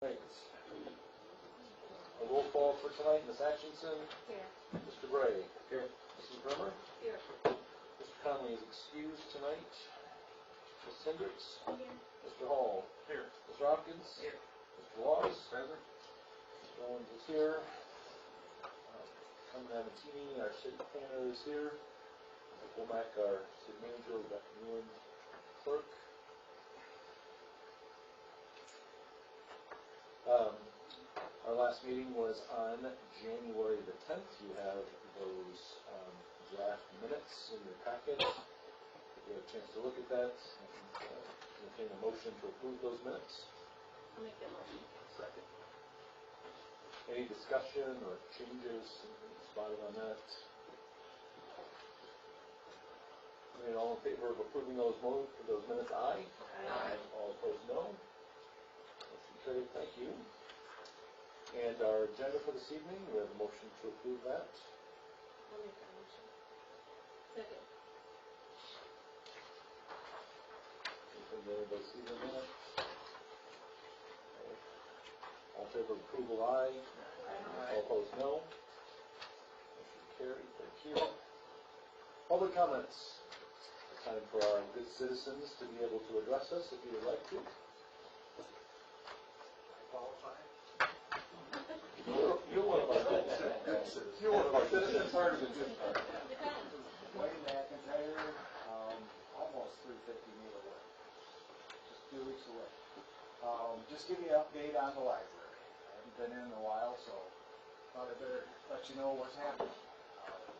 Right. A roll call for tonight, Ms. Atkinson. Here. Mr. Gray. Here. Mrs. Bremer. Here. Mr. Conley is excused tonight. Ms. Hendricks. Here. Mr. Hall. Here. Mr. Hopkins. Here. Mr. Laws. Present. Mr. Owens is here. Coming out of Tini, our city planner is here. Womack, our city manager, Rebecca Nguyen, clerk. Our last meeting was on January the 10th. You have those draft minutes in your packet. If you have a chance to look at that, entertain a motion to approve those minutes. I'll make that motion. Second. Any discussion or changes spotted on that? All in favor of approving those minutes, aye. Aye. All opposed, no. Motion carried. Thank you. And our agenda for this evening, we have a motion to approve that. I'll make that motion. Second. Anything that anybody sees in that? All in favor of approval, aye. All opposed, no. Motion carried. Thank you. Public comments. Time for our good citizens to be able to address us if you would like to. You're one of our good citizens. You're one of our citizens. Hard to do. Wayne McIntyre, almost 350 meter away. Just a few weeks away. Just give you an update on the library. I haven't been in a while, so thought I'd better let you know what's happening.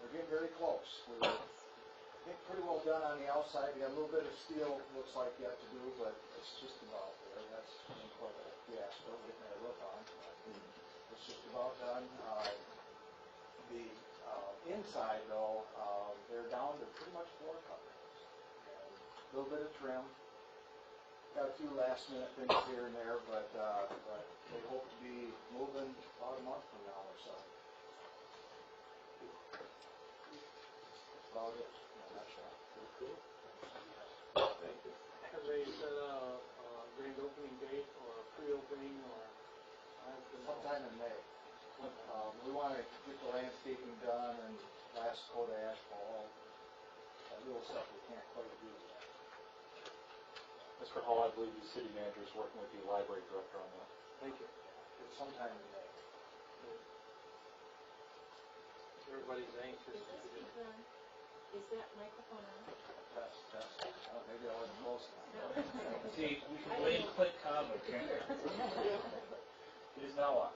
We're getting very close. We're, I think, pretty well done on the outside. We got a little bit of steel, looks like, yet to do, but it's just about there. That's quite a fiasco getting that roof on. It's just about done. The inside, though, they're down to pretty much floor coverings. A little bit of trim. Got a few last-minute things here and there, but they hope to be moving about a month from now or so. That's about it in a nutshell. Pretty cool. Thank you. Have they set a grand opening date or a pre-opening or? Sometime in May. We want to get the landscaping done and last coat of asphalt. That little stuff we can't quite do yet. Mr. Hall, I believe the city manager is working with the library director on that. Thank you. It's sometime in May. Everybody's anxious. Is that microphone on? Test. Maybe I wasn't close enough. See, we can blame Clint Conley, can't we? It is now on.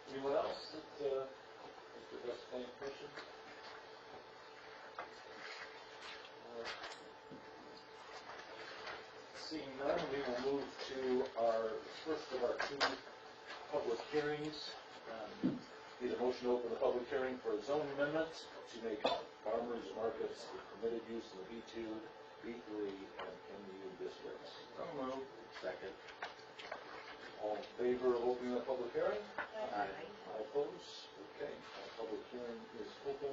Anyone else that Mr. Best any question? Seeing none, we will move to our first of our two public hearings. Need a motion to open the public hearing for a zoning amendment to make farmers markets a permitted use in the B2, B3, and MU districts. So moved. Second. All in favor of opening the public hearing? Aye. All opposed? Okay, our public hearing is open.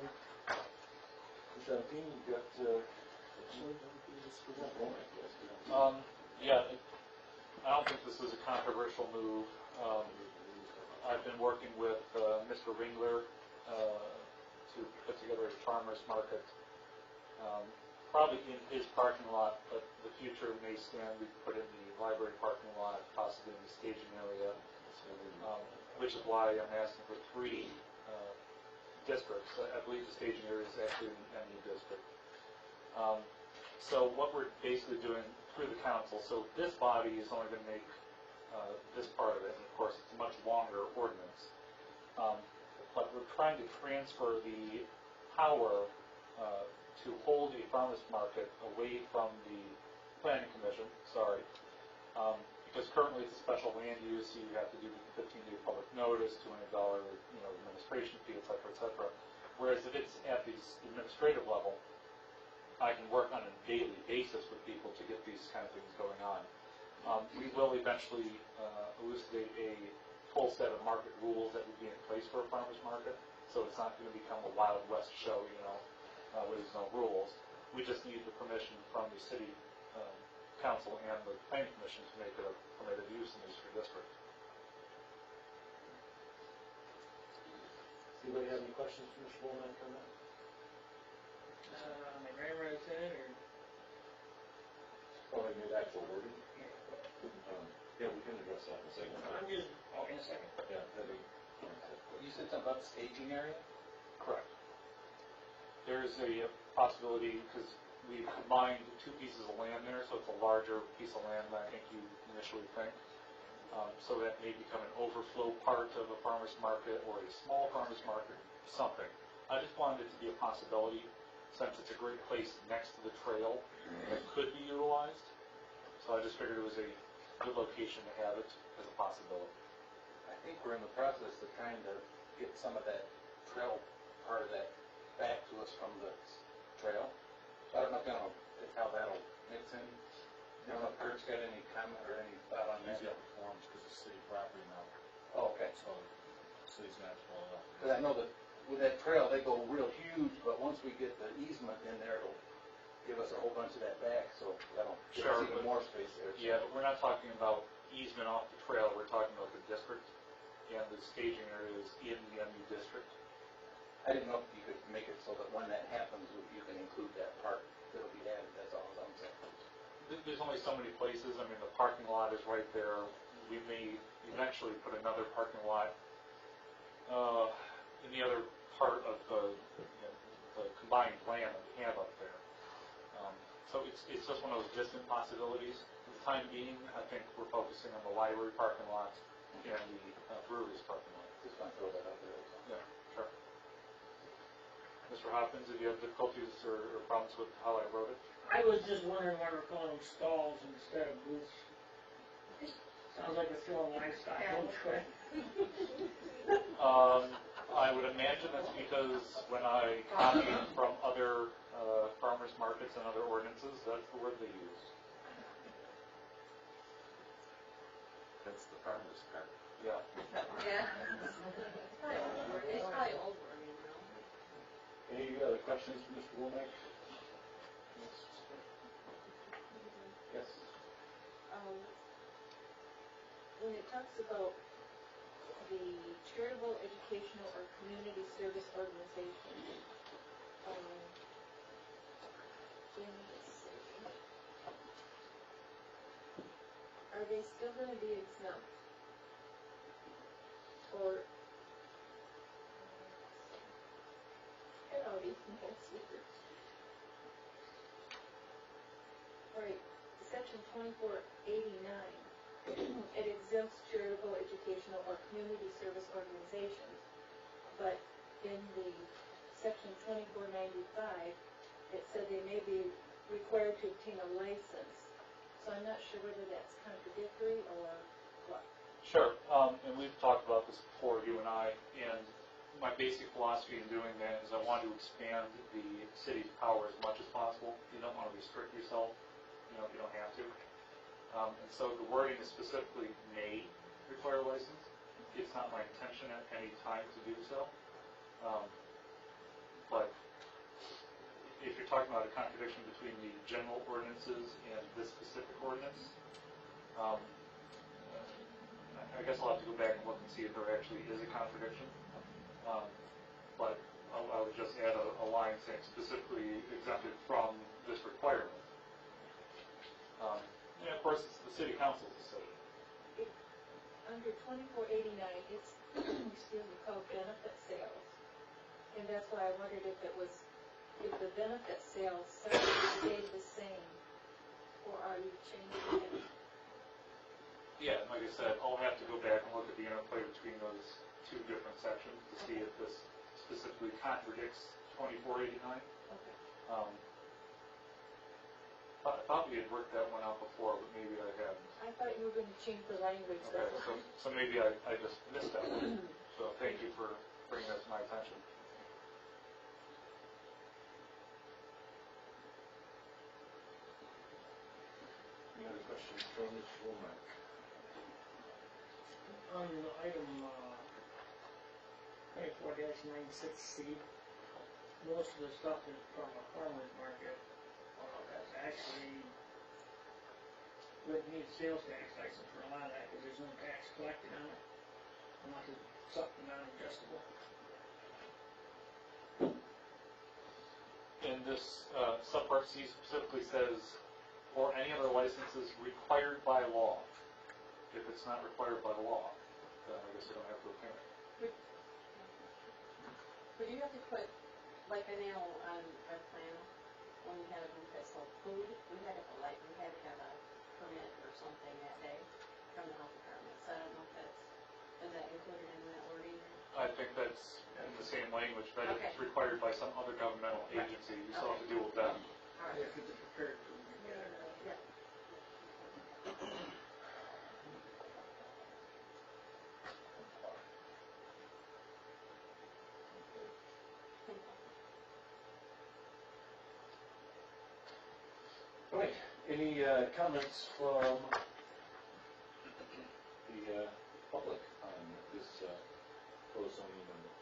Ms. Alpine, you've got, Yeah, I don't think this is a controversial move. I've been working with Mr. Ringler to put together a farmers market, probably in his parking lot, but the future may stand. We put in the library parking lot, possibly in the staging area, which is why I'm asking for 3 districts. I believe the staging area is actually in the MU district. So what we're basically doing through the council, so this body is only going to make this part of it, and of course it's a much longer ordinance. But we're trying to transfer the power to hold a farmers market away from the planning commission, because currently it's a special land use, so you have to do 15-day public notice, $200 administration fee, et cetera, whereas if it's at the administrative level, I can work on a daily basis with people to get these kind of things going on. We will eventually elucidate a full set of market rules that would be in place for a farmer's market, so it's not going to become a Wild West show, where there's no rules. We just need the permission from the city council and the planning commission to make it a permitted use in the Eastern District. Does anybody have any questions for Mr. Womack on that? My grandmother said, or? Oh, I need actual wording? Yeah, we can address that in a second. I'm just, oh, in a second. Yeah, that'd be. You said something about the staging area? Correct. There's a possibility, because we've combined two pieces of land there, so it's a larger piece of land than I think you initially think. So that may become an overflow part of a farmer's market or a small farmer's market, something. I just wanted it to be a possibility, since it's a great place next to the trail that could be utilized. So I just figured it was a good location to have it as a possibility. I think we're in the process of trying to get some of that trail part of that back to us from the trail. So I don't know how that'll mix in. I don't know if Kurt's got any comment or any thought on that. He's got reforms because it's city property now, Oh, okay. so the city's gonna have to follow up. Because I know that with that trail, they go real huge, but once we get the easement in there, it'll give us a whole bunch of that back, so that'll give Sure, us even but- more space there. Yeah, but we're not talking about easement off the trail, we're talking about the district, and the staging areas in the MU district. I didn't know if you could make it so that when that happens, you can include that part that'll be added, that's all I'm saying. There's only so many places, I mean, the parking lot is right there, we may eventually put another parking lot in the other part of the combined land that we have up there. So it's just one of those distant possibilities. For the time being, I think we're focusing on the library parking lot and the brewery's parking lot. Just want to throw that out there. that's all. Yeah, sure. Mr. Hopkins, if you have difficulties or problems with how I wrote it? I was just wondering why we're calling them stalls instead of booths. Sounds like we're throwing livestock into it. I would imagine that's because when I copied from other farmers markets and other ordinances, that's the word they use. That's the farmer's cart. Yeah. Yeah. It's probably old wording, you know? Any other questions for Mr. Womack? Yes. When it talks about the charitable, educational, or community service organization, let's see. Are they still gonna be exempt? Or? I don't even know. Right, section 2489, it exempts charitable, educational, or community service organizations, but in the section 2495, it said they may be required to obtain a license. So I'm not sure whether that's contradictory or what. Sure, and we've talked about this before, you and I, and my basic philosophy in doing that is I want to expand the city's power as much as possible. You don't want to restrict yourself, if you don't have to. And so the wording is specifically may require a license. It's not my intention at any time to do so. But if you're talking about a contradiction between the general ordinances and this specific ordinance, I guess I'll have to go back and look and see if there actually is a contradiction. But I would just add a line saying specifically exempted from this requirement. And of course, it's the city council's decision. Under 2489, it's, excuse me, called benefit sales. And that's why I wondered if the benefit sales section stayed the same, or are you changing it? Yeah, like I said, I'll have to go back and look at the interplay between those two different sections to see if this specifically contradicts 2489. Okay. I thought we had worked that one out before, but maybe I hadn't. I thought you were going to change the language. Okay, so maybe I just missed that one. So thank you for bringing that to my attention. Any other questions for Mr. Womack? On item 24-96C, most of the stuff is from a farmer's market. actually would need a sales tax license for a lot of that, because there's no tax collected on it, unless it's something non-adjustable. And this subpart C specifically says, or any other licenses required by law. If it's not required by the law, then I guess you don't have to obtain it. Would you have to put, like I know on our plan, when we had a group that sold food, we had to have a permit or something that day from the health department, so I don't know if is that included in that wording? I think that's in the same language, that Okay. it's required by some other governmental agency, you still have to deal with them. All right. If it's a prepared food. Yeah. All right, any comments from the public on this proposed zoning amendment?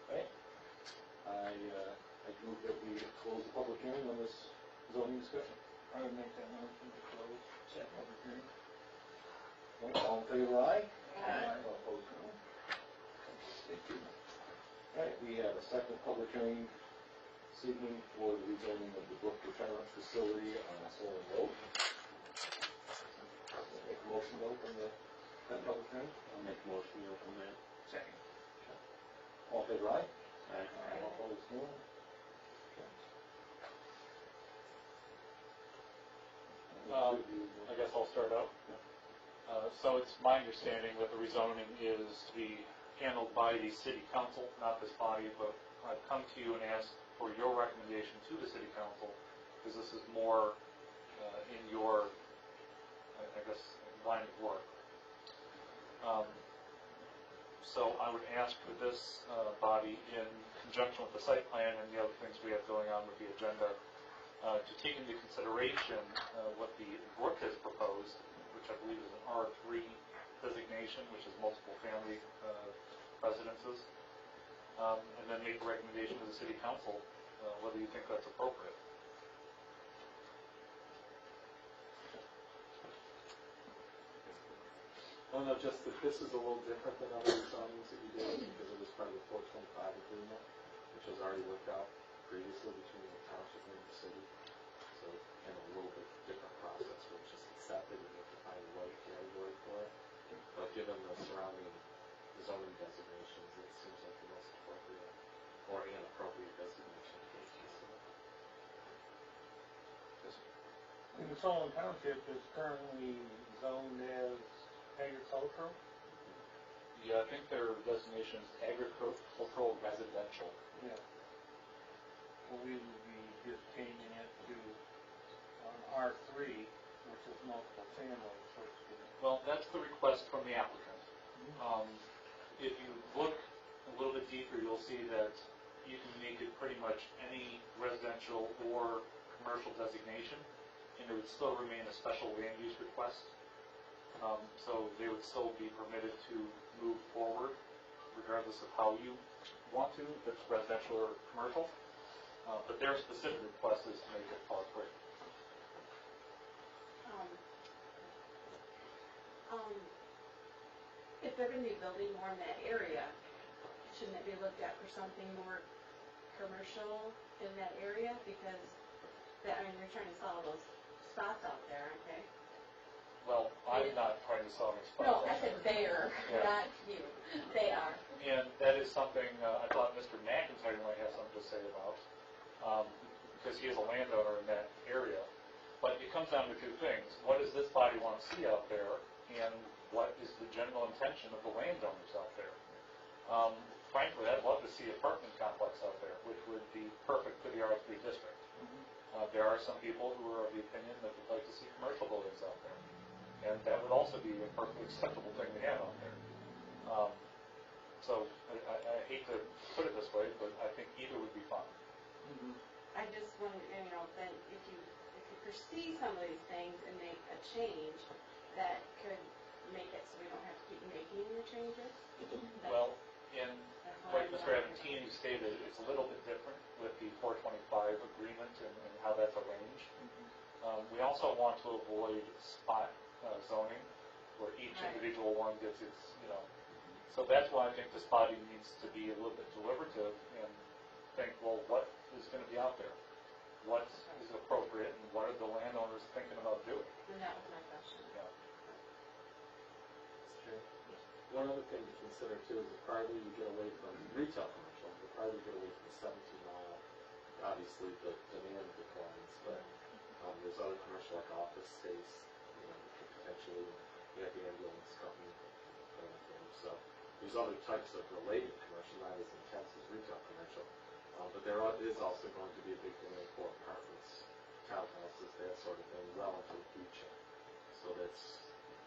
Right, I move that we close the public hearing on this zoning discussion. I would make that motion to close, set public hearing. All in favor, aye? Aye. All opposed, no. Thank you. All right, we have a second public hearing seeking for the rezoning of the Brook Retirement Facility on Solon Road. Make a motion to open that public hearing. I'll make a motion to open that. Second. All in favor, aye? Aye. All opposed, no. I guess I'll start out. So it's my understanding that the rezoning is to be handled by the city council, not this body, but I've come to you and asked for your recommendation to the city council, because this is more in your, I guess, line of work. So I would ask for this body, in conjunction with the site plan and the other things we have going on with the agenda, to take into consideration what the Brook has proposed, which I believe is an R3 designation, which is multiple family residences, and then make a recommendation to the city council whether you think that's appropriate. I don't know, just that this is a little different than other zonings that you did, because it was part of the 425 agreement, which was already worked out previously between the township and the city. So, kind of a little bit different process, where it's just accepted and you have to find the right category for it. But given the surrounding zoning designations, it seems like the most appropriate, or inappropriate designation for this facility. And the Solon Township is currently zoned as agricultural. Yeah, I think their designation is agricultural residential. Yeah. Well, we would be just changing it to R3, which is multiple family, so to speak. Well, that's the request from the applicant. If you look a little bit deeper, you'll see that you can make it pretty much any residential or commercial designation, and it would still remain a special land use request. So they would still be permitted to move forward, regardless of how you want to, if it's residential or commercial. But their specific request is to make it R3. If they're gonna be building more in that area, shouldn't it be looked at for something more commercial in that area? Because they're trying to sell those spots out there, aren't they? Well, I'm not trying to sell any spots. No, I said they are, Yeah. not you. They are. And that is something I thought Mr. McIntyre might have something to say about, because he is a landowner in that area. But it comes down to two things. What does this body want to see out there, and what is the general intention of the landowners out there? Frankly, I'd love to see an apartment complex out there, which would be perfect for the R3 district. There are some people who are of the opinion that would like to see commercial buildings out there, and that would also be a perfectly acceptable thing to have out there. So I hate to put it this way, but I think either would be fine. I just want, then if you foresee some of these things and make a change that could make it so we don't have to keep making the changes. Well, in, That's why like I'm Mr. wondering. Aventini stated, it's a little bit different with the 425 agreement and how that's arranged. We also want to avoid spot zoning, where each Right. individual one gets its, so that's why I think this body needs to be a little bit deliberative and think, well, what is going to be out there? What is appropriate, and what are the landowners thinking about doing? And that was my question. One other thing to consider too is the farther you get away from retail commercial, the farther you get away from the 17-mile, obviously the demand declines, but there's other commercial like office space, potentially you have the ambulance company, kind of thing. So there's other types of related commercial, not as intense as retail commercial, but there is also going to be a big demand for apartments, townhouses, that sort of thing, well into the future. So that's,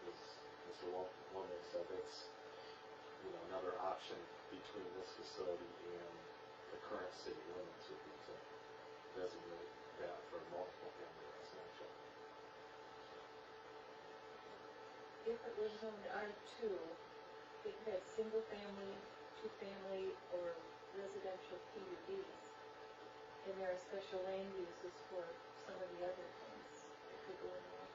as Mr. Womack said, that's another option between this facility and the current city limits would be to designate that for multiple family residential. If it was zoned R2, it could have single family, two family, or residential PUDs. And there are special land uses for some of the other things that could go in there.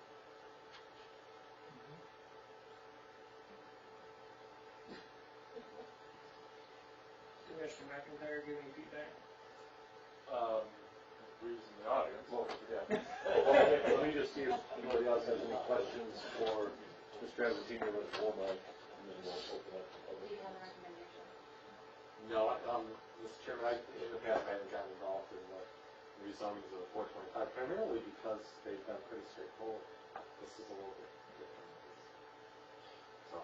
Did Mr. McIntyre give any feedback? Agrees in the audience. Well, yeah. Let me just see if anybody else has any questions for Mr. Aventini or Mr. Womack, and then we'll open up the Do public. you have a recommendation? No, Mr. Chairman, in the past I haven't gotten involved in the rezonings of the 425, primarily because they've been pretty straightforward. This is a little bit different. So,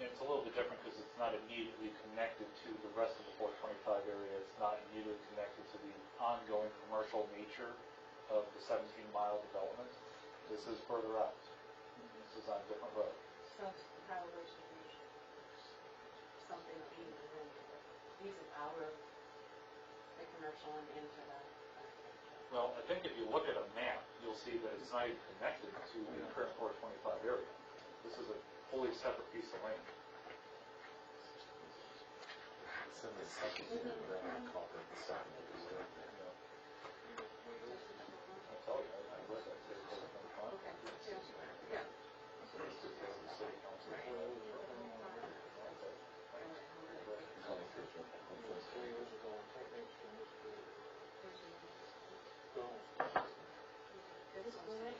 And it's a little bit different because it's not immediately connected to the rest of the 425 area. It's not immediately connected to the ongoing commercial nature of the 17-mile development. This is further out. This is on a different road. So probably should be something that we need to then use it out of the commercial and into the. Well, I think if you look at a map, you'll see that it's not even connected to the current 425 area. This is a fully separate piece of land. it's in the second year that I call it the second year. I tell you, I read that today. Okay, yeah.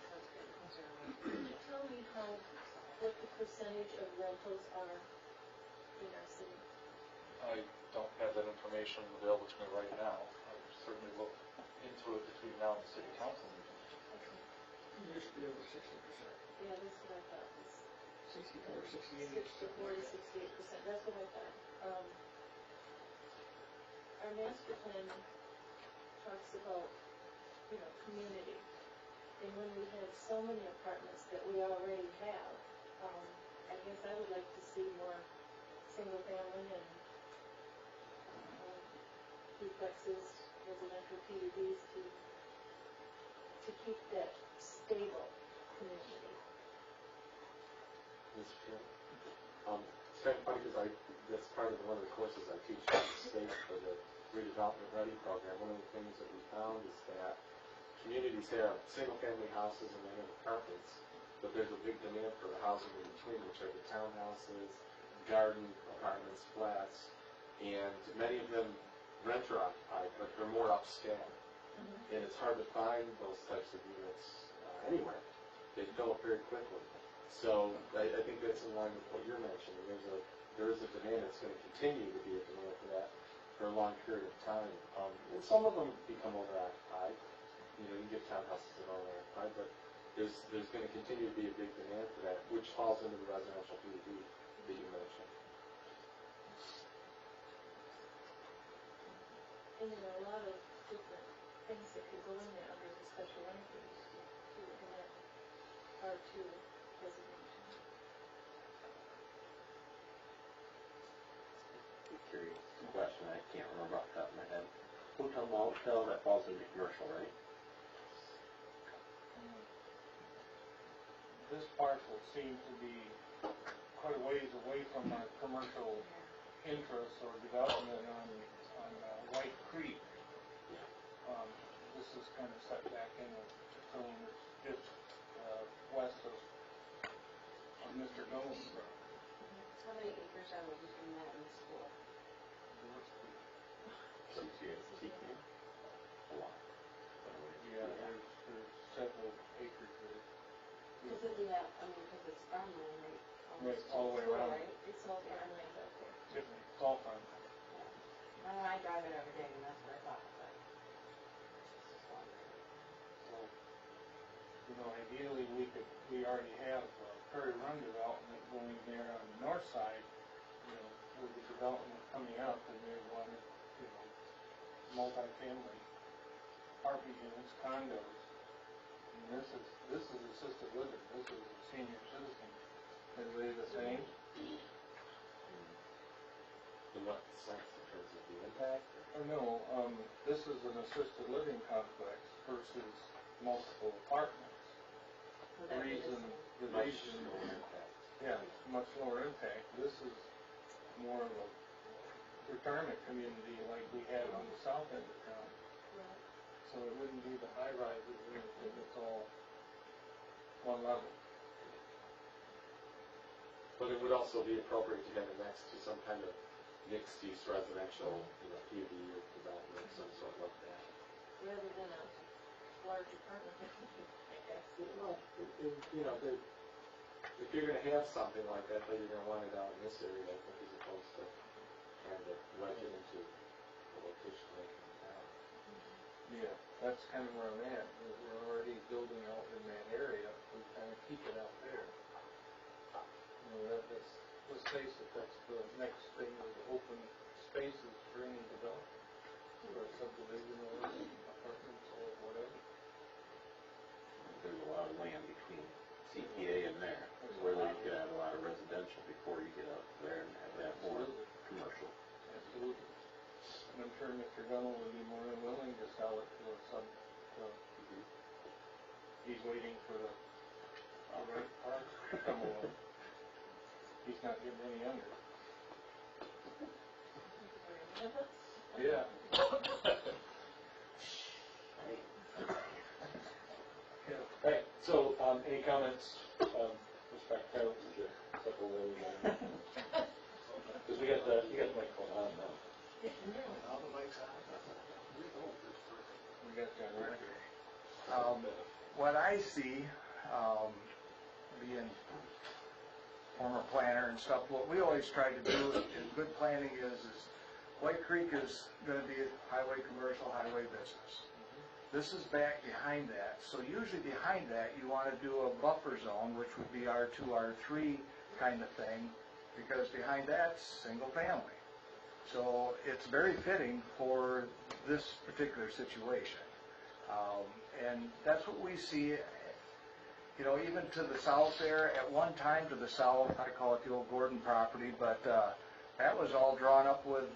Can you tell me what the percentage of rentals are in our city? I don't have that information available to me right now. I'll certainly look into it between now and the city council meeting. It used to be over 60%. Yeah, that's what I thought, was 64, 68. 64 to 68%, that's what I thought. Our master plan talks about, community. And when we have so many apartments that we already have, I guess I would like to see more single family and duplexes, residential PUDs to keep that stable community. Mr. Chairman. It's kind of funny because that's part of one of the courses I teach at the state for the redevelopment ready program. One of the things that we found is that communities have single-family houses and they have apartments, but there's a big demand for the housing in between, which are the townhouses, garden apartments, flats, and many of them renter occupied, but they're more upscale. And it's hard to find those types of units anywhere. They fill up very quickly. So I think that's in line with what you're mentioning. There is a demand that's going to continue to be a demand for that for a long period of time. And some of them become over-occupied. You get townhouses that are over-occupied, but there's going to continue to be a big demand for that, which falls into the residential PUD that you mentioned. And there are a lot of different things that could go in there under the special land use, too, in that R2 designation. Curious question, I can't remember off the top of my head. Hotel Motel, that falls into commercial, right? this parcel seems to be quite a ways away from our commercial interests or development on White Creek. This is kind of set back in a zone that's just west of Mr. Gomes' property. How many acres are we between that and the school? TTA. A lot. Yeah, there's several acres there. Because isn't that, I mean, because it's farmland, right? Right, all the way around. Right? It's all farmland up there. It's all farm. I drive it every day, and that's what I thought, but just wondering. So, you know, ideally, we already have Prairie Run development going there on the north side, you know, with the development coming up, and they wanted, you know, multifamily apartment units, condos. And this is assisted living, this is a senior citizen. Are they the same? In what sense, in terms of the impact? Oh, no, this is an assisted living complex versus multiple apartments. Would that be the same? The Much reason, lower impact. yeah, much lower impact. This is more of a retirement community like we have on the south end of town. Right. So it wouldn't be the high rises or anything, it's all one level. But it would also be appropriate to have it next to some kind of mixed-use residential, you know, PUD or development of some sort like that. Rather than a large apartment, I guess. Well, you know, if you're gonna have something like that, then you're gonna want it out in this area, I think, as opposed to trying to wedge it into a location like in town. Yeah, that's kind of where I'm at. We're already building out in that area, we kind of keep it out there. You know, let's face it, that's the next thing is open spaces for any development, or subdivision or apartments or whatever. There's a lot of land between CPA and there, where you could have a lot of residential before you get up there and have more commercial. Absolutely. And I'm sure Mr. Gunnell would be more than willing to sell it to a he's waiting for the right part to come along. He's not getting any younger. Yeah. Right, so, any comments, respect to couple of, because you got the microphone on now. All the lights on. We got that right. What I see, being former planner and stuff, what we always try to do in good planning is White Creek is gonna be highway commercial, highway business. This is back behind that, so usually behind that, you wanna do a buffer zone, which would be R2, R3 kind of thing, because behind that's single family. So it's very fitting for this particular situation. And that's what we see, you know, even to the south there, at one time to the south, I call it the old Gordon property, but that was all drawn up with,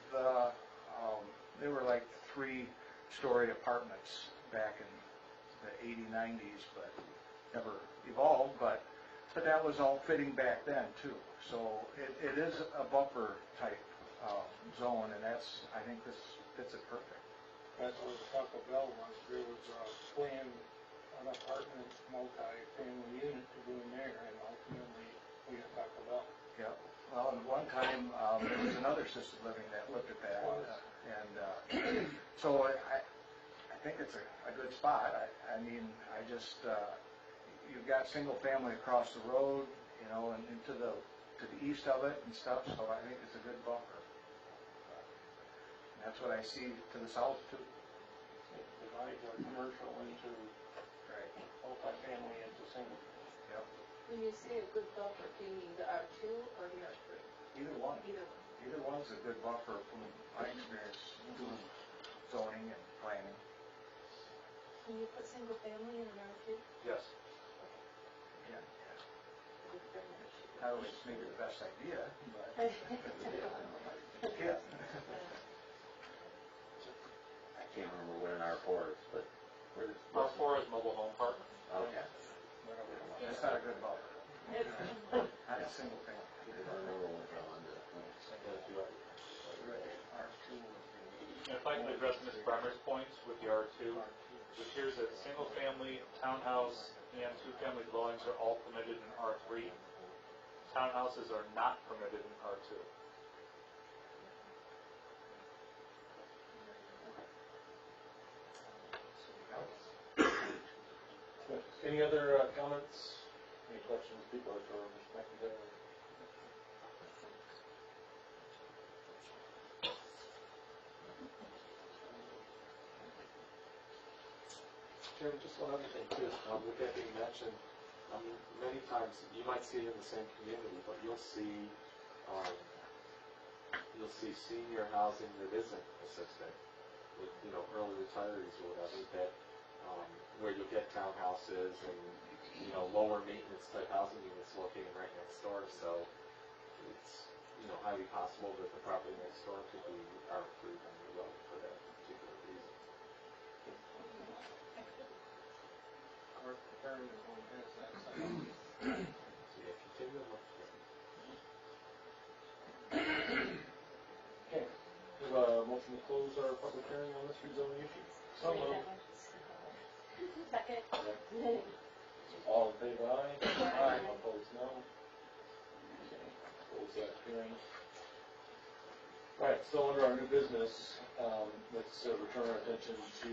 they were like 3-story apartments back in the 80s, 90s, but never evolved, but that was all fitting back then too. So it is a buffer type zone, and that's, I think this fits it perfect. That's where the Taco Bell was. There was a plan, an apartment, multi-family unit to go in there, and ultimately we got Taco Bell. Yep. Well, and one time, there was another assisted living that looked at that, and so I think it's a good spot. I mean, I just, you've got single family across the road, you know, and to the east of it and stuff, so I think it's a good buffer. And that's what I see to the south too. It divides our commercial into multi-family into single. Yep. When you say a good buffer, do you mean the R2 or the R3? Either one. Either one. Either one's a good buffer from my experience doing zoning and planning. Can you put single family in an R2? Yes. Yeah. Would very much. Not always maybe the best idea, but yeah. I can't remember what an R4 is, but where does? R4 is mobile home park. Okay. And not a good buffer. It's- Not a single family. And if I can address Ms. Bremer's points with the R2, it appears that single-family, townhouse, and two-family dwellings are all permitted in R3. Townhouses are not permitted in R2. Any other comments? Any questions, people, for Mr. McIntyre? Chairman, just one other thing too, with that being mentioned, many times, you might see it in the same community, but you'll see senior housing that isn't assisted with, early retirees or whatever, that, where you'll get townhouses and, lower maintenance type housing units located right next door, so it's, highly possible that the property next door could be R3 on the road for that particular reason. Our retirement home has that side. So yeah, continue to look for it. Okay, we have a motion to close our public hearing on this rezoning issue. So moved. Second. All in favor, aye? Aye. Opposed, no? Okay, close that hearing. All right, so under our new business, let's return our attention to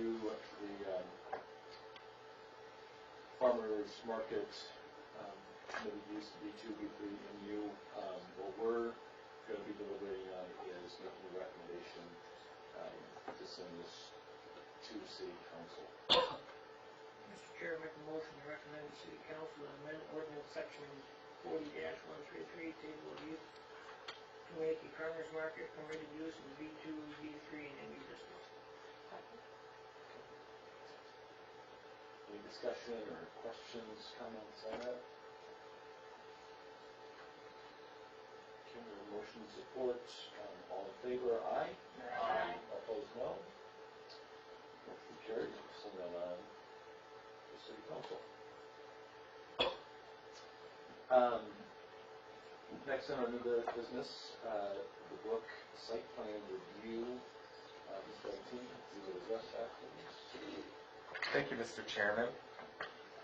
the farmers market, maybe used to be 2B3 MU. What we're going to be deliberating on is making a recommendation to send this to City Council. Mr. Chair, I make a motion to recommend the City Council to amend ordinance section 40-133, table of use, to make a farmer's market permitted use in B2, B3, and MU districts. Any discussion or questions, comments on that? Okay, we have motion support. All in favor, aye? Aye. Opposed, no? Motion carried. Send that on to City Council. Next on our new business, the Brook site plan review. Mr. Benteen, you would address that, please? Thank you, Mr. Chairman.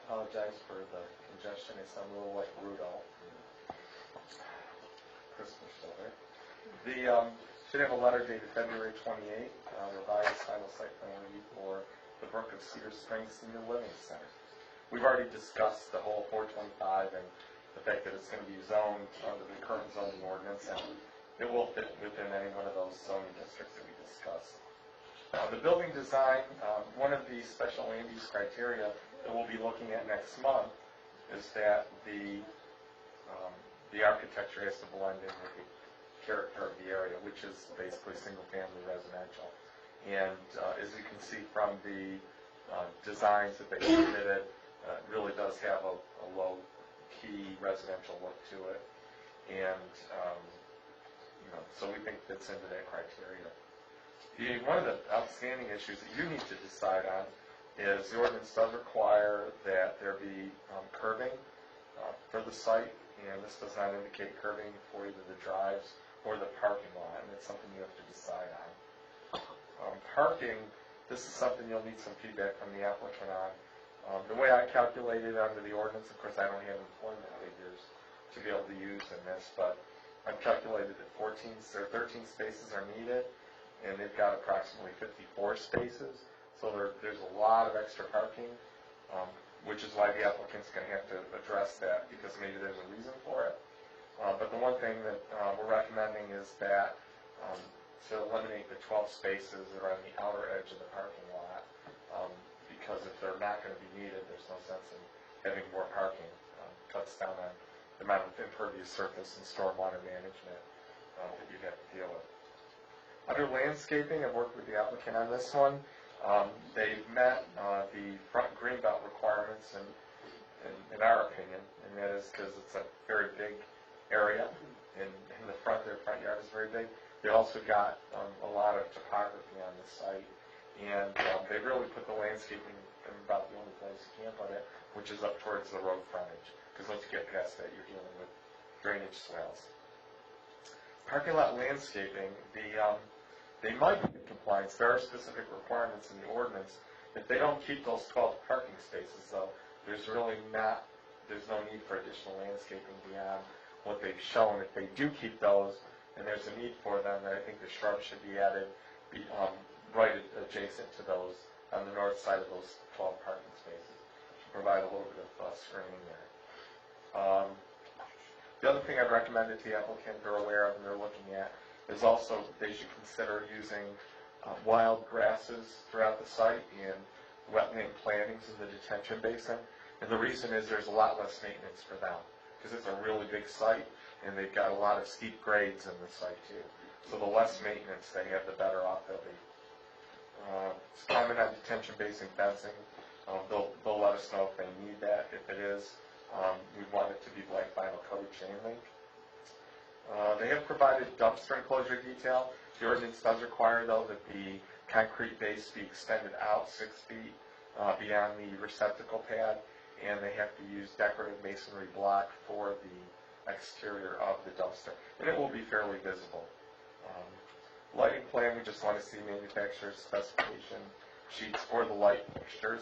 Apologize for the congestion. I sound a little like Rudolph. Christmas show there. Should have a letter dated February 28th, revised final site plan review for the Brook of Cedar Springs Senior Living Center. We've already discussed the whole 425 and the fact that it's going to be zoned under the current zoning ordinance, and it will fit within any one of those zoning districts that we discussed. The building design, one of the special land use criteria that we'll be looking at next month is that the architecture has to blend in with the character of the area, which is basically single-family residential. And as you can see from the designs that they submitted, it really does have a low-key residential look to it. And so we think fits into that criteria. One of the outstanding issues that you need to decide on is the ordinance does require that there be curbing for the site, and this does not indicate curbing for either the drives or the parking lot, and it's something you have to decide on. Parking, this is something you'll need some feedback from the applicant on. The way I calculated under the ordinance, of course I don't have employment figures to be able to use in this, but I've calculated that 13 spaces are needed, and they've got approximately 54 spaces, so there's a lot of extra parking, which is why the applicant's going to have to address that, because maybe there's a reason for it. But the one thing that we're recommending is that to eliminate the 12 spaces that are on the outer edge of the parking lot, because if they're not going to be needed, there's no sense in having more parking. Cuts down on the amount of impervious surface and stormwater management that you have to deal with. Under landscaping, I've worked with the applicant on this one. They've met the front greenbelt requirements in our opinion, and that is because it's a very big area, and in the front, their front yard is very big. They also got a lot of topography on the site, and they really put the landscaping in about the only place you can put it, which is up towards the road frontage, because get past that, you're dealing with drainage swales. Parking lot landscaping, they might be in compliance. There are specific requirements in the ordinance. If they don't keep those 12 parking spaces, though, there's no need for additional landscaping beyond what they've shown. If they do keep those, and there's a need for them, then I think the shrubs should be added right adjacent to those, on the north side of those 12 parking spaces, to provide a little bit of screening there. The other thing I've recommended to the applicant they're aware of and they're looking at is also they should consider using wild grasses throughout the site and wetland plantings in the detention basin. And the reason is there's a lot less maintenance for them because it's a really big site and they've got a lot of steep grades in the site too. So the less maintenance they have, the better off they'll be. Comment on detention basin fencing. They'll let us know if they need that. If it is, we want it to be black vinyl coated chain link. They have provided dumpster enclosure detail. The ordinance does require, though, that the concrete base be extended out 6 feet beyond the receptacle pad, and they have to use decorative masonry block for the exterior of the dumpster, and it will be fairly visible. Lighting plan, we just want to see manufacturer's specification sheets for the light fixtures,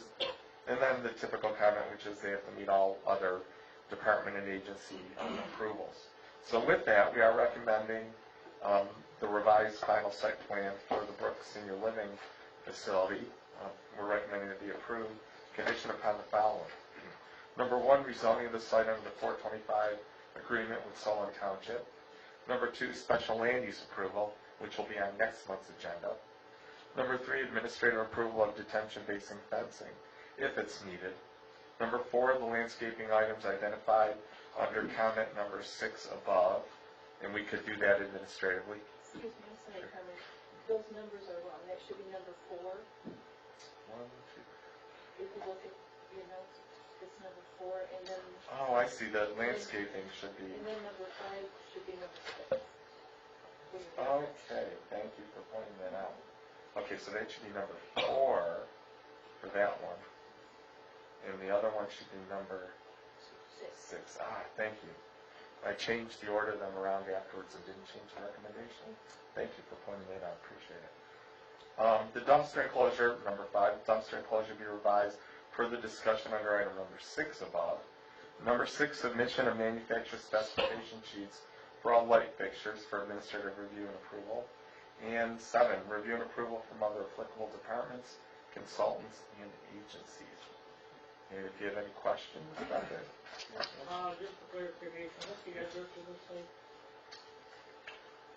and then the typical comment, which is they have to meet all other department and agency approvals. So with that, we are recommending the revised final site plan for the Brooks Senior Living Facility. We're recommending it be approved, conditioned upon the following. Number 1, rezoning of the site under the 425 agreement with Solon Township. Number 2, special land use approval, which will be on next month's agenda. Number 3, administrative approval of detention basin fencing, if it's needed. Number 4, the landscaping items identified under comment number 6 above, and we could do that administratively. Excuse me, I'm sorry, Carmen. Those numbers are wrong. That should be number 4. 1, 2. If you look at your notes, it's number 4, and then... Oh, I see. The landscaping should be... And then number 5 should be number 6. Okay, thank you for pointing that out. Okay, so that should be number 4 for that one. And the other one should be number 6. Thank you. I changed the order of them around afterwards and didn't change the recommendation. Thank you for pointing that out. Appreciate it. The dumpster enclosure, number 5, dumpster enclosure be revised per the discussion under item number 6 above. Number 6, submission of manufacturer specification sheets for all light fixtures for administrative review and approval. And 7, review and approval from other applicable departments, consultants, and agencies. And if you have any questions about that. Just for clarification, what's the address of this site?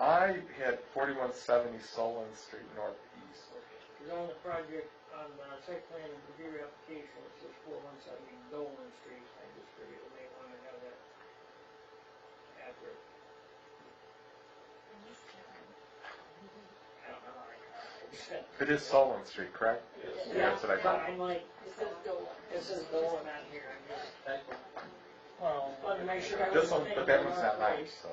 I had 4170 Solon Street Northeast. Because on the project, on the site plan and review application, it says 4170 Dolan Street. I just figured they may want to have that address. I don't know how I said. It is Solon Street, correct? Yeah, That's what I thought. I'm like, It says Dolan. this is Dolan on here. I just Well, wanted to make sure I This was one, thinking but that one's about not it mine, so.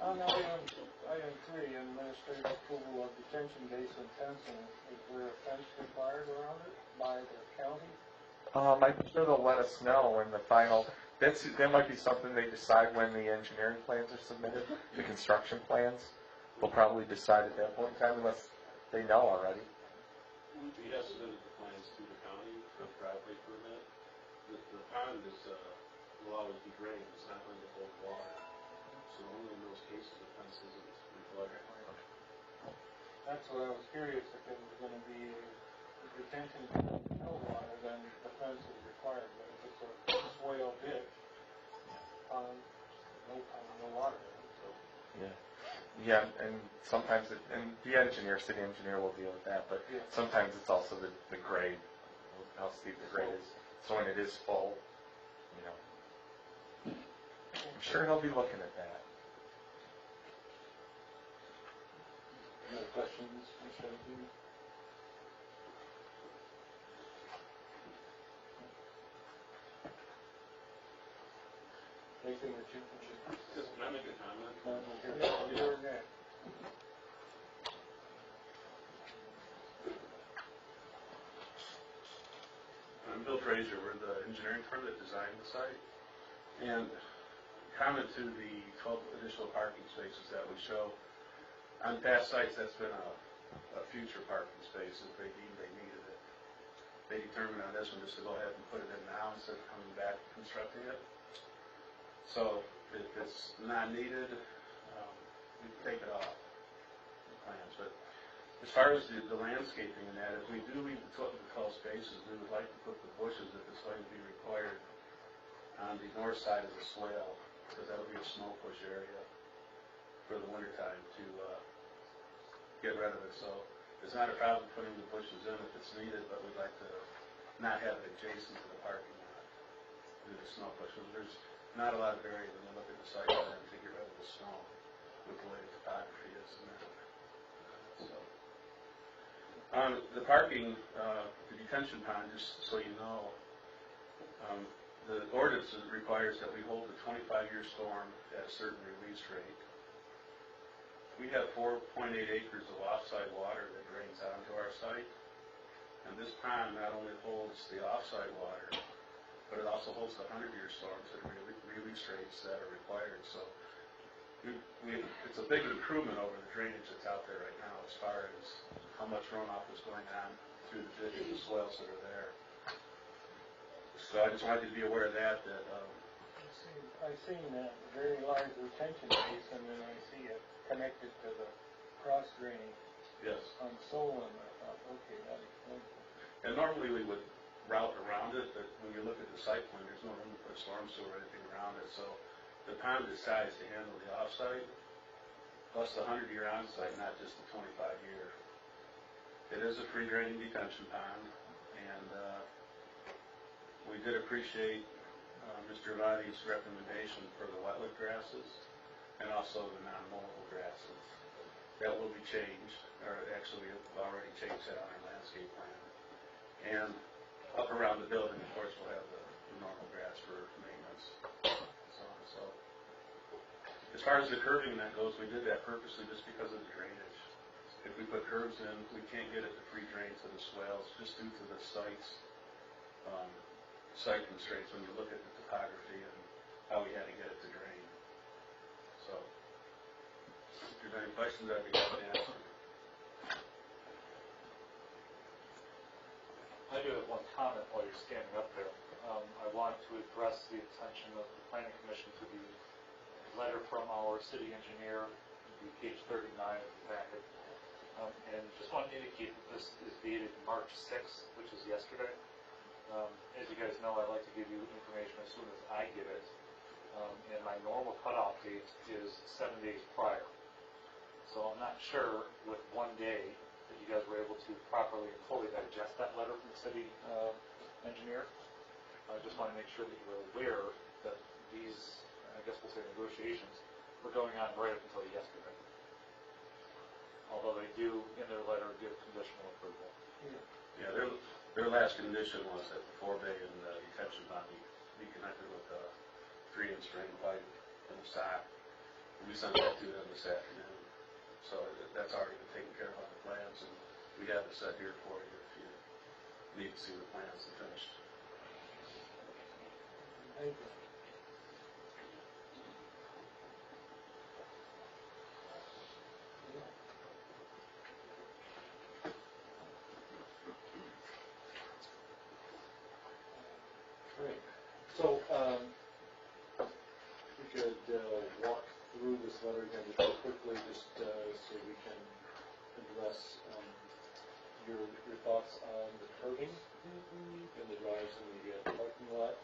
on item 3, administrative approval of detention basin fencing, is there a fence required around it by the county? I'm sure they'll let us know in the final, that might be something they decide when the engineering plans are submitted, the construction plans. They'll probably decide at that point in time unless they know already. We have submitted the plans to the county for the driveway permit. The pond is, will always be drained, it's not going to hold water. So only in those cases the fence isn't required. That's what I was curious, if it was gonna be a detention no water, then the fence is required, but if it's a swale ditch, no water, so. Yeah, and sometimes, and the engineer, city engineer will deal with that, but sometimes it's also the grade, how steep the grade is. So when it is full, you know, I'm sure he'll be looking at that. Any other questions, Mr. King? Anything that you Can I make a comment? You're next. I'm Bill Frazier, we're the engineering firm that designed the site. And comment to the 12 additional parking spaces that we show. On past sites, that's been a future parking space if they deemed they needed it. They determined on this one just to go ahead and put it in now instead of coming back and constructing it. So if it's not needed, we can take it off the plans. But as far as the landscaping and that, if we do leave the 12 spaces, we would like to put the bushes, if it's going to be required, on the north side of the swale, because that'll be a snow push area for the wintertime to get rid of it. So it's not a problem putting the bushes in if it's needed, but we'd like to not have it adjacent to the parking lot due to snow push. There's not a lot of area when you look at the site plan to get rid of the snow with the way the topography is and that. So, the parking, the detention pond, just so you know, the ordinance requires that we hold the 25-year storm at a certain release rate. We have 4.8 acres of offside water that drains onto our site, and this pond not only holds the offside water, but it also holds the 100-year storms at release rates that are required. So it's a big improvement over the drainage that's out there right now as far as how much runoff is going on through the ditches and swales that are there. So I just wanted you to be aware of that. I've seen that very large retention basin, and I see it connected to the cross drain Yes. on Solon. I thought, okay, that explains it. And normally we would route around it, but when you look at the site plan, there's no room to put storm sewer or anything around it. So the pond is sized to handle the offsite, plus the 100-year onsite, not just the 25-year. It is a free draining detention pond, and we did appreciate Mr. Vadi's recommendation for the wetland grasses and also the non-mowable grasses. That will be changed, or actually we've already changed that on our landscape plan. And up around the building, of course, we'll have the normal grass for maintenance. So as far as the curbing that goes, we did that purposely just because of the drainage. If we put curbs in, we can't get it to free drain to the swales just due to the site constraints when you look at the topography and how we had to get it to drain. So if there's any questions, I'd be happy to answer. I do have one comment while you're standing up there. I want to address the attention of the Planning Commission to the letter from our city engineer, page 39 of the packet. And just want to indicate that this is dated March 6th, which is yesterday. As you guys know, I like to give you information as soon as I get it. And my normal cutoff date is 7 days prior. So I'm not sure with 1 day that you guys were able to properly and fully digest that letter from the city engineer. I just want to make sure that you're aware that these, I guess we'll say negotiations, were going on right up until yesterday. Although they do, in their letter, give conditional approval. Yeah, their last condition was that the forebay and the detention pond be connected with a 3-inch drain pipe in the sock. And we sent that to them this afternoon. So that's already been taken care of on the plans, and we have it set here for you if you need to see the plans and finished. Thank you. Great. So, we could walk through this letter again just real quickly, just so we can address your thoughts on the curbing and the drives in the parking lot.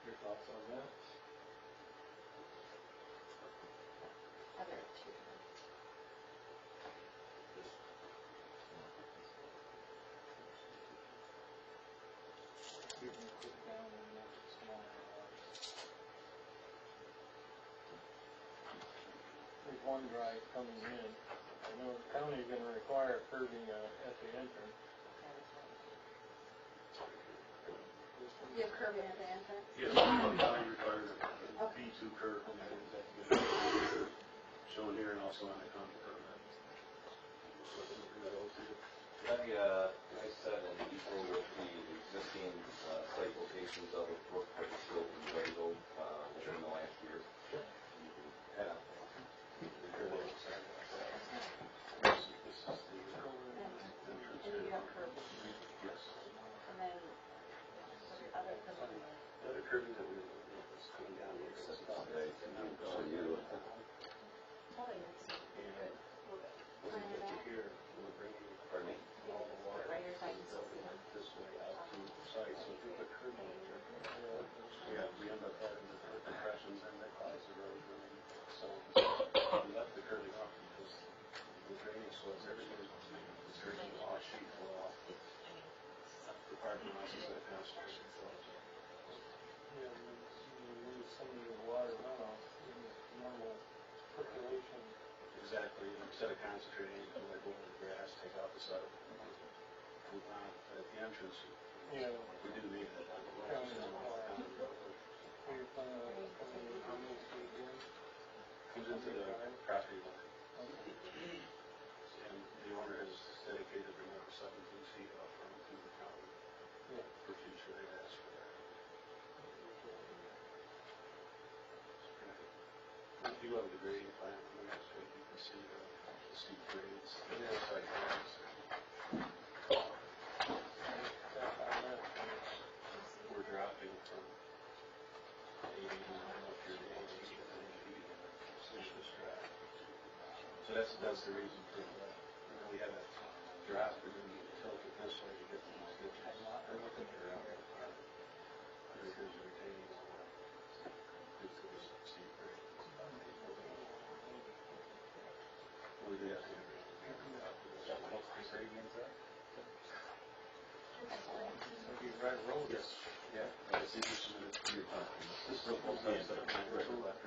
Your thoughts on that? Other two. You can click down and that's small. There's one drive coming in. I know the county is going to require curbing at the entrance. You have curbing at the entrance? Yes, the county requires a B2 curve, and that is shown here and also on the county permit. I said in April with the existing site locations of Brook, Petersfield, and Wago within the last year. Head on. And you got curves. Yes. And then, other curves. The other curving that we was coming down the existing site. So you, Totally makes sense. When we get to here, we're bringing pardon me? all the water Right here, so I can still see them. this way out to the site. So if we put curbing here, we end up having to put compressions in that cause erosion. So we left the curbing off because the drainage was everything is drinking off sheet flow off. The parking lots is that kind of stuff. Yeah, you lose some of your water runoff in the normal percolation. Exactly. Instead of concentrating, you like over the grass, take out the side. Move on at the entrance. Yeah. We do need it. Where you're planning on coming in, how many feet in? Comes into the property line. And the owner has dedicated another 17 feet off from the county. Yeah. For future, they've asked for that. If you have the grading plan on the next page, you can see the steep grades, the site grades. We're dropping from 80 up here to 80 and then 80 and this drop. So that's the reason for that. We had a drop and then you tilt it this way to get to these ditches. They're looking around the park. Here's the retaining wall. Due to the steep grade. We do have to. Right road. Yes. Yeah. It's interesting that it's your time. This is the whole thing that I'm trying to recollect.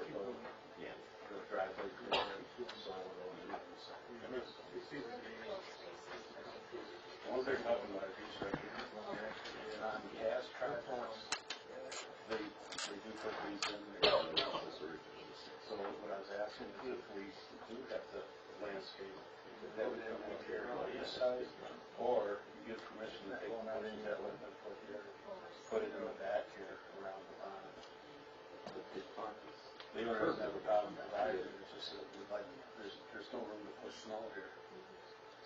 Yeah. The driveway, so I don't know. One they're talking about is restructuring. On gas tractors, they do put these in there. So what I was asking is if we do have to landscape, that would come in here on this side, or give permission to take one out in that would have been put here, put it in the back here around the pond. The owner doesn't have a problem with either, it's just that we'd like, there's no room to push snow here.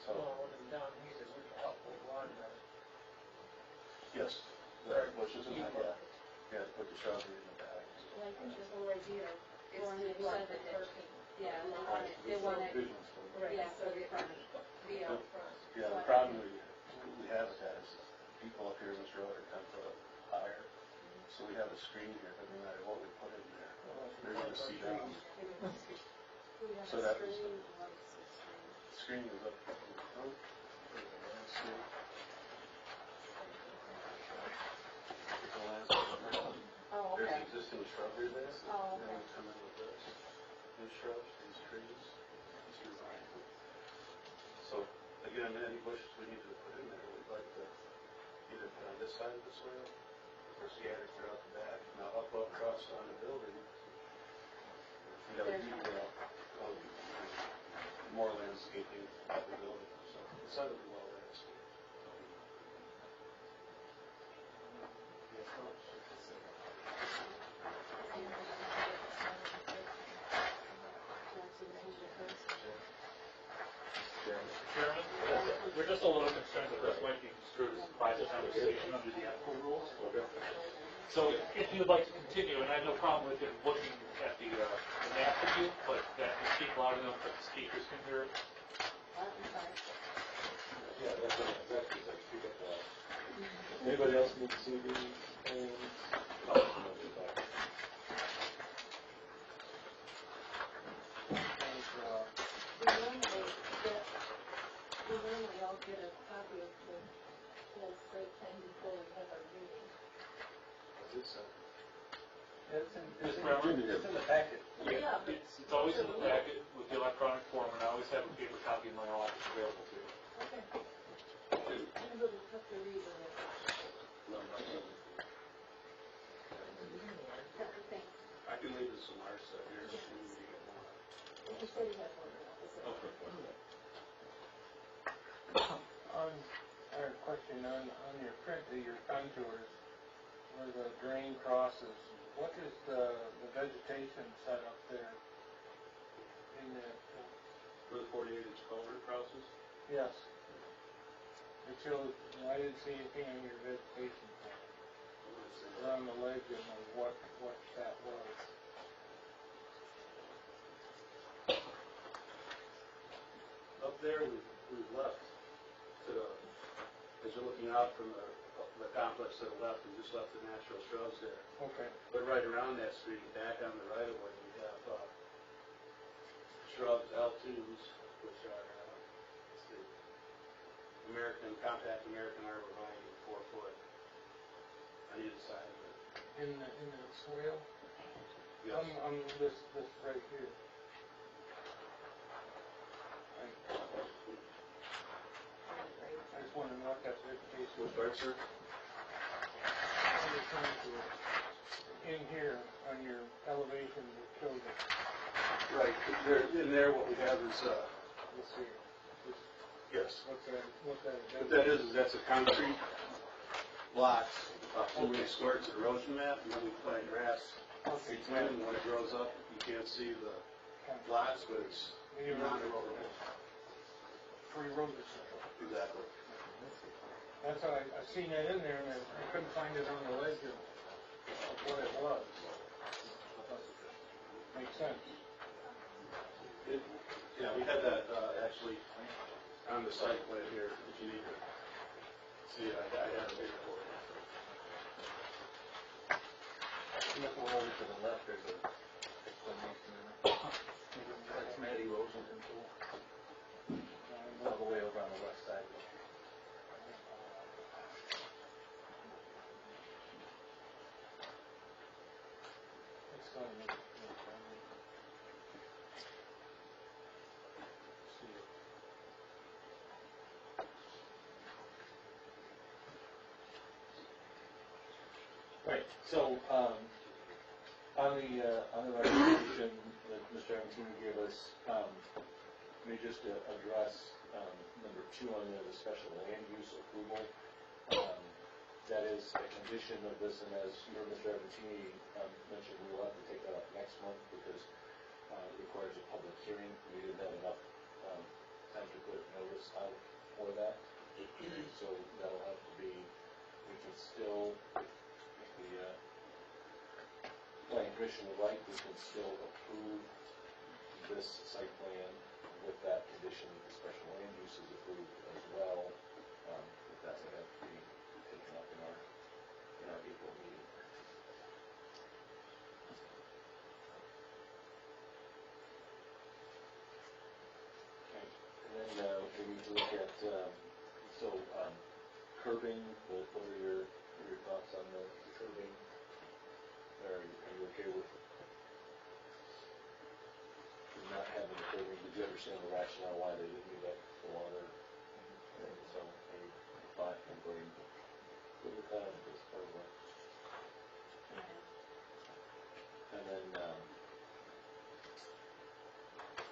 So, and down here, we can help with water. yes, the bushes in the back, yeah, put the shrubbery in the back. Well, I think the whole idea is Or to you block said the that parking. Yeah, they want it, Right, yeah, so so it front. be out front. Yeah, the problem we have with that is people up here in this road are 10 foot higher. So we have a screen here, but no matter what we put in there, they're gonna see that. So that was the screen is up in the front. There's a landscape. There's a landscape. Oh, There's okay. existing shrubbery there. Oh, Then okay. we come in with this. These shrubs, these trees, these design. So again, any bushes we need to put in there, we'd like to either put on this side of the soil or scattered throughout the back. Now up across on the building, we got a detail of more landscaping of the building. So it's not really well landscaped. Chairman, we're just a little concerned that this might be construed as a private conversation under the ethical rules. So if you'd like to continue, and I have no problem with him looking at the map with you, but that you speak loud enough that the speakers can hear it. Yeah, that's what exactly like speak up loud. Anybody else need to see these plans? We normally all get a copy of the whole site plan before we have our meeting. It's It's It's in the packet. Yeah. It's always in the packet with the electronic form, and I always have a paper copy in my office available to you. Okay. I'm a little tough to read on it. I can leave this in our set here if you need to get more. You said you had one in the office. Okay. On question on your print of your contours, where the drain crosses, what is the vegetation set up there in that? Where the 48-inch culvert crosses. Yes. It shows, I didn't see anything on your vegetation plan, or on the legend of what that was. Up there, we've left to the, as you're looking out from the complex to the left, we just left the natural shrubs there. Okay. But right around that street, back on the right of way, we have shrubs, L2s, which are, let's see, compact American arborvitae, 4 foot on either side of it. In the swale? Yes. This right here. I just wondering what that vegetation Which part, sir? on your contour. In here, on your elevation, it shows it. Right, in there what we have is, Let's see. yes. What What that is that's a concrete block, about 2 inch square, it's an erosion mat, and then we plant grass between, and when it grows up, you can't see the blocks, but it's non-erodible. For erosion. Exactly. That's how I seen that in there, and I couldn't find it on the ledge of what it was. Makes sense. Yeah, we had that actually on the site plan here, if you need to see it, I have it here for you. Looking over to the left, there's a explanation there. That's net erosion control. All the way over on the west side. It's going to see it. Right, so, on the recommendation that Mr. Amatini gave us, let me just address, number 2 on the special land use approval. That is a condition of this, and as you heard Mr. Amatini mentioned, we will have to take that up next month because it requires a public hearing. We didn't have enough time to put notice out for that. So that'll have to be, we can still, if the planning commission would like, we can still approve this site plan with that condition that the special land use is approved as well. But that would have to be taken up in our April meeting. Okay, and then we need to look at curbing. What are your thoughts on the curbing? Are you okay with not having the curbing? Did you understand the rationale why they didn't do that longer? And so, everybody good with that as part of that? And then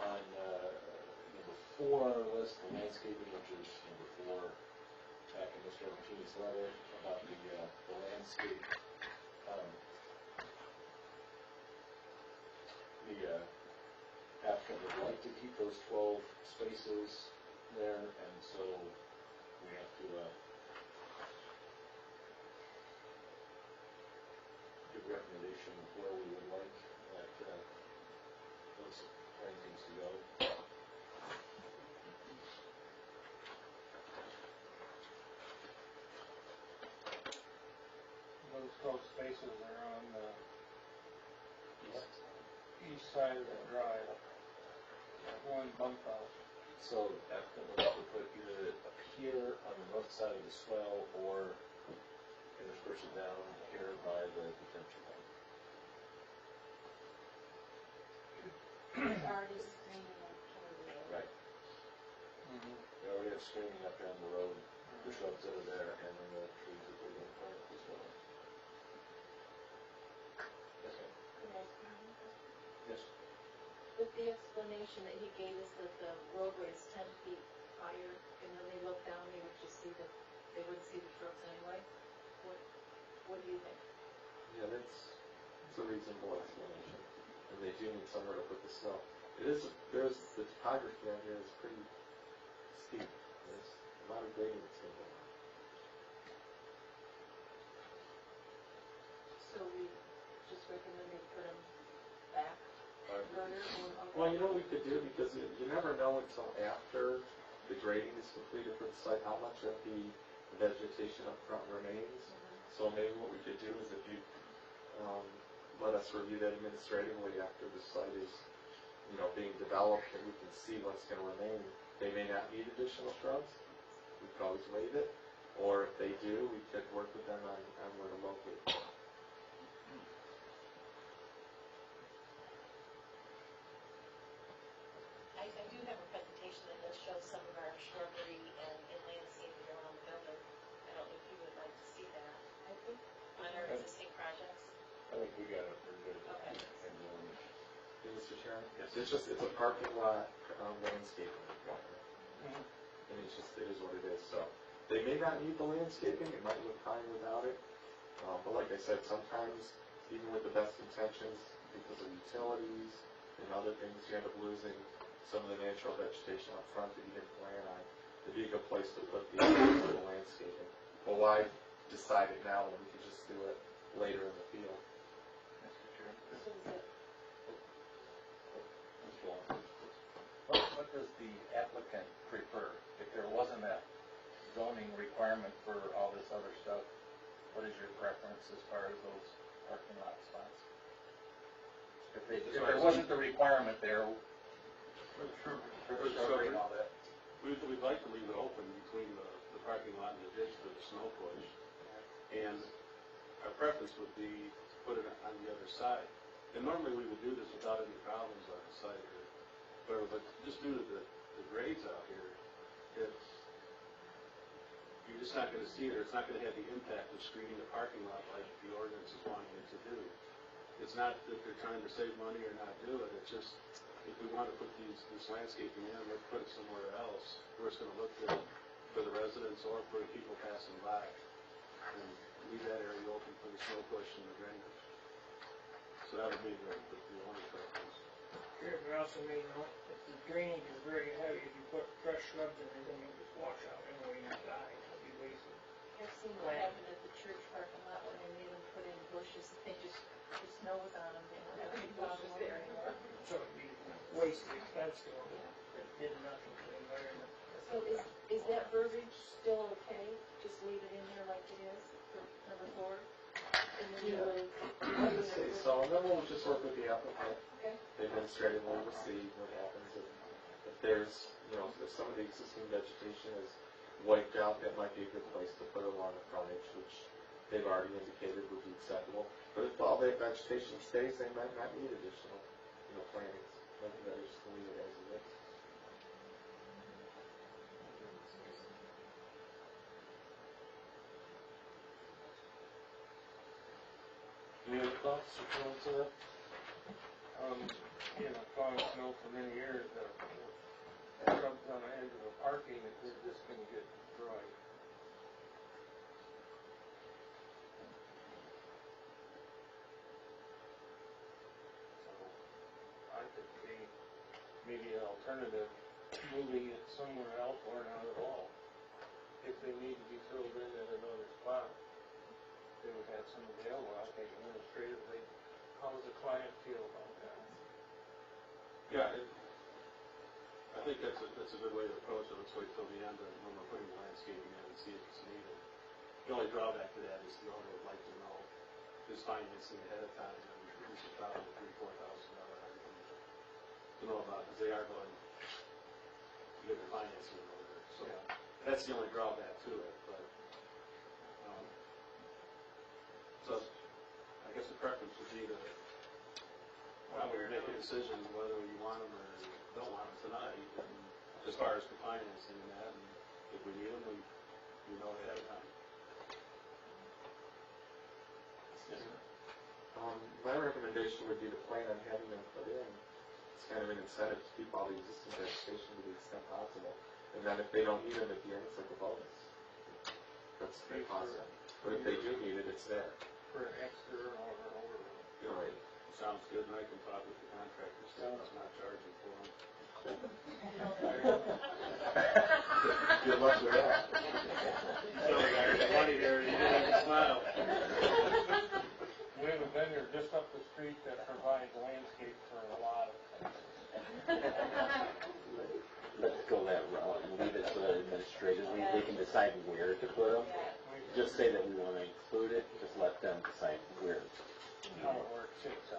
on number 4 on our list, the landscaping, which is number 4, back in Mr. Amatini's letter about the landscape. The applicant would like to keep those 12 spaces there, and so we have to give a recommendation of where we would like that those plantings to go. Those 12 spaces are on the east side of the drive. One bump out. So applicant would like to put either up here on the north side of the swell or intersperse it down here by the detention pond. It's already screening up toward the road. Right. We already have screening up down the road, the shrubs that are there, and then the trees that they're going to plant as well. Yes, ma'am. Can I ask you one question? Yes. With the explanation that he gave us that the roadway is 10 feet higher, and when they look down, they would just see the they wouldn't see the trucks anyway? What do you think? Yeah, that's a reasonable explanation. And they do need somewhere to put the snow. The topography out here is pretty steep. There's a lot of grading that's going on. So we just recommend they put them back further or? Well, you know what we could do, because you never know until after the grading is completed for the site how much of the vegetation up front remains. So maybe what we could do is if you let us review that administratively after the site is, being developed, and we can see what's going to remain. They may not need additional shrubs. We could always waive it. Or if they do, we could work with them on where to locate them. I do have a presentation that does show some of our shrubbery and landscaping around the building. I don't know if you would like to see that. I think on our existing projects. I think we got it pretty good. Okay. Hey, Mr. Chairman? Yes. It's a parking lot landscaping requirement. And it is what it is. So they may not need the landscaping. It might look fine without it. But like I said, sometimes even with the best intentions, because of utilities and other things, you end up losing some of the natural vegetation up front that you didn't plan on. It'd be a good place to put the landscaping. But why decide it now when we could just do it later in the field? Mr. Chairman? So is it, What does the applicant prefer? If there wasn't that zoning requirement for all this other stuff, what is your preference as far as those parking lot spots? If there wasn't the requirement there, for the shrubbery and all that. We'd like to leave it open between the parking lot and the ditch for the snow push. And our preference would be to put it on the other side. And normally we would do this without any problems on the site or whatever, but just due to the grades out here, you're just not going to see it, or it's not going to have the impact of screening the parking lot like the ordinance is wanting it to do. It's not that they're trying to save money or not do it, it's just if we want to put this landscaping in, let's put it somewhere else where it's going to look good for the residents or for the people passing by. And leave that area open for the snow push and the drainage. So that would be the only preference. Here, we also may note that the drainage is very heavy. If you put fresh shrubs in, they're going to just wash out anyway and die. It'll be wasted. I've seen what happened at the church parking lot when they made them put in bushes, they just, the snow was on them, they weren't having any bushes there anymore. So it'd be wasted expense to them, but it did nothing to the environment. So is that verbiage still okay? Just leave it in there like it is for number 4? And then you would. I would say so, and then we'll just work with the applicant. Okay. Administratively, we'll see what happens. If there's, if some of the existing vegetation is wiped out, that might be a good place to put it along the frontage, which they've already indicated would be acceptable. But if all that vegetation stays, they might not need additional, plantings. Maybe better just to leave it as it is. Any other thoughts or comments on that? Plowing snow for many years, the shrubs on the edge of the parking, they're just going to get destroyed. So, I could see maybe an alternative, moving it somewhere else or not at all. If they need to be filled in at another spot, they would have some available. I think administratively, how does the client feel about that? Yeah, I think that's a good way to approach it. Let's wait till the end when we're putting the landscaping in and see if it's needed. The only drawback to that is the owner would like to know his financing ahead of time, and we should probably $3,000-4,000 item to know about, because they are going to get their financing in order. So that's the only drawback to it. But so I guess the preference would be to make a decision whether you want them or don't want them tonight, and as far as the financing and that, and if we need them, we know ahead of time. My recommendation would be to plan on having them put in. It's kind of an incentive to keep all the existing vegetation to the extent possible. And then if they don't need them at the end, it's like a bonus. That's the concept. But if they do need it, it's there. For an extra or over. Right. Sounds good, and I can talk with the contractor, so I'm not charging for them. Good luck with that. So there's money there, you didn't even smile. We have a vendor just up the street that provides landscape for a lot of things. Let's go that route and leave it so that administratively they can decide where to put them. Just say that we want to include it, just let them decide where. How it works, so.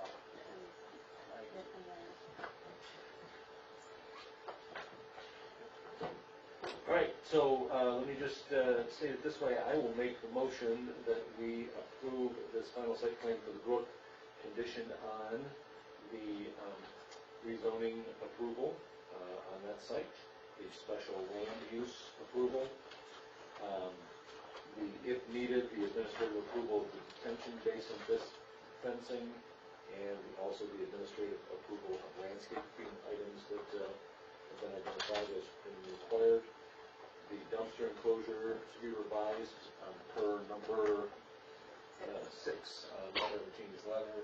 All right, so let me just state it this way. I will make the motion that we approve this final site plan for the Brook conditioned on the rezoning approval on that site, the special land use approval, if needed, the administrative approval of the detention basin fencing, and also the administrative approval of landscaping items that have been identified as being required. The dumpster enclosure to be revised per number 6 on 17's letter.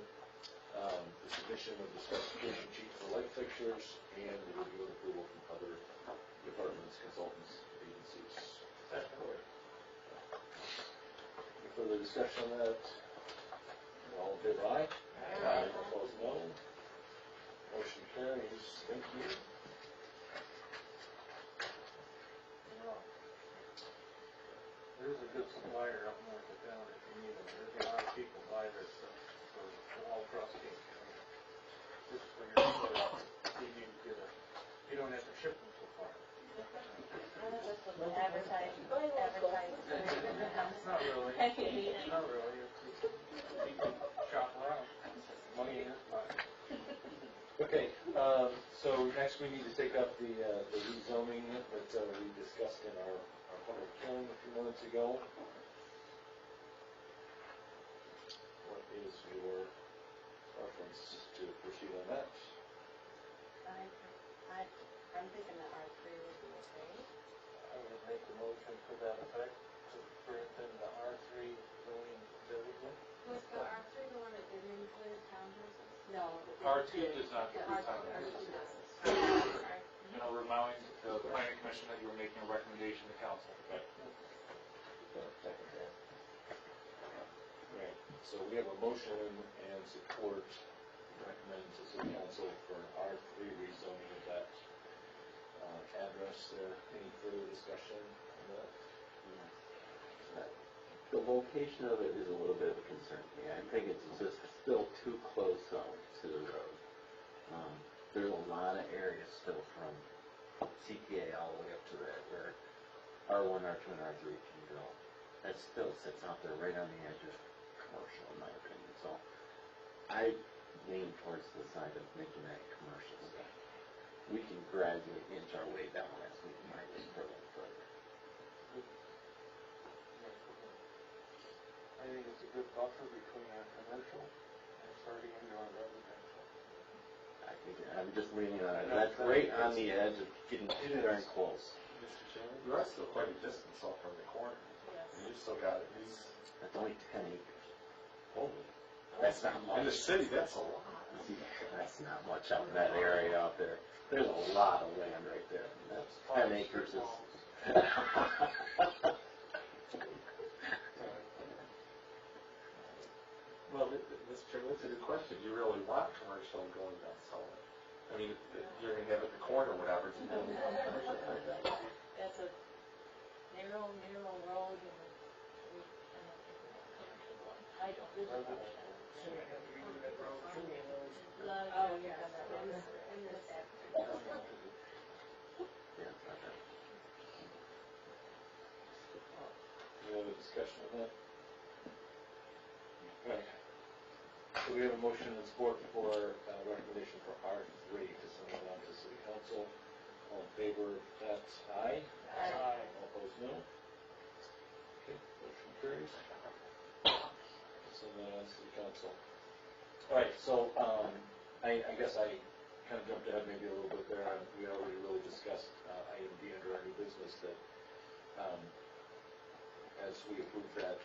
The submission of the specification sheet for light fixtures, and the review and approval from other departments, consultants, agencies. Any further discussion on that? All in favor, aye? Aye. Opposed, no. Motion carries. Thank you. There's a good supplier up north of town if you need them. There's a lot of people buy their stuff for all across King County. Just for your, you don't have to ship them so far. Advertise. Not really. Not really. You can shop around. Money in your pocket. Okay, so next we need to take up the rezoning that we discussed in our public hearing a few minutes ago. What is your preference to proceed on that? I'm thinking that R3 would be okay. I would make a motion for that effect, to bring it in the R3 zoning division. Was the R3 the one that didn't include townhouses? No. R2 does not include R2 townhouses. doesn't. And I'll remind the planning commission that you were making a recommendation to council. Right, so we have a motion and support recommended to city council for an R3 rezoning of that address there. Any further discussion on that? The location of it is a little bit of a concern to me. I think it's just still too close to the road. There's a lot of areas still from CTA all the way up to there where R1, R2, and R3 can go. That still sits out there right on the edge of commercial, in my opinion. So I lean towards the side of making that commercial stuff. We can gradually inch our way down as we might just further and further. I think it's a good buffer between our commercial and starting into our residential. I think I'm just leaning on it. That's right on the edge of getting darn close. Mr. Chairman, you are still quite a distance off from the corner. And you've still got at least, That's only 10 acres. Holy. That's not in the much. city, that's a lot. See, that's not much out in that area out there. There's a lot of land right there. That's 10 acres is. Well, Mr. Chairman, that's a good question. Do you really want commercial going down Sullivan? I mean, you're gonna have at the corner, whatever, do you really want commercial like that? That's a narrow road and we end up taking that commercial one. I don't, this is what I So we have to redo that road too, and those. Oh, yeah, that one. And this. Yeah, it's not that. Any other discussion on that? Right. So we have a motion and support for recommendation for R3 to send it on to city council. All in favor of that, aye? Aye. All opposed, no? Okay, motion carries. Send that on to city council. All right, so I guess I kind of jumped ahead maybe a little bit there. We already really discussed item D under our new business that as we approve that